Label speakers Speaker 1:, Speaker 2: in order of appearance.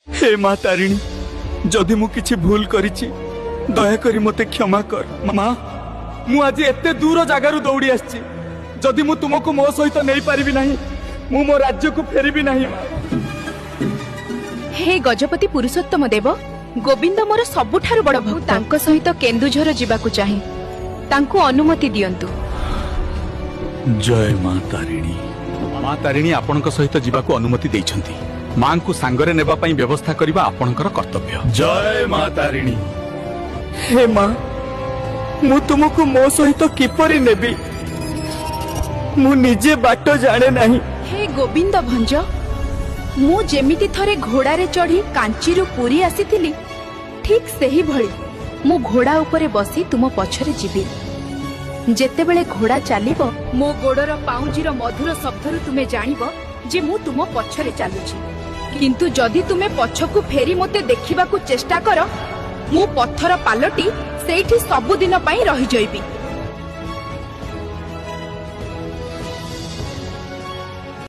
Speaker 1: हे माँ तारिणी जदि मु किछि भूल करिछि दयाकरी मते क्षमा कर। माँ मु आज एते दूर जगारु दौड़ी आछि जदि मु तुमको मो सहित नहीं पारिबि नाही मु मो राज्य को फेरिबि नाही।
Speaker 2: हे गजपति पुरुषोत्तम देव गोविंद मोर सबुठारु बड़ भक्त तांको सहित केन्दुझर जिबाकु चाहे तांको अनुमति दियंतु।
Speaker 1: जय माँ तारिणी। माँ तारिणी आपणक सहित जीवाकू अनुमति देइछंती। माँ को सांगरे नेबा पई व्यवस्था करिबा आपणकर कर्तव्य। जय माँ तारिणी। हे माँ मु तुमको मो सहित किपरि नेबी मु निजे बाट जाने नाही।
Speaker 2: हे गोविंद भंज मु जेमिति थरे घोड़ारे चढ़ी कांचीरु पुरी आसीथिली ठीक सेही भଳି मु घोड़ा उपरे बसी तुम पछरे जीवी। जेतेबेले घोड़ा चालिबो मो गोड़र पाउंजीर मधुर शब्दरु तुमे जानिबो जे मु तुम पछरे चालुची। किंतु जदि तुमे पछकु फेरी मते देखिबाकू चेष्टा कर मु पत्थर पालटी सेठी सबुदिन पई रही जइबी।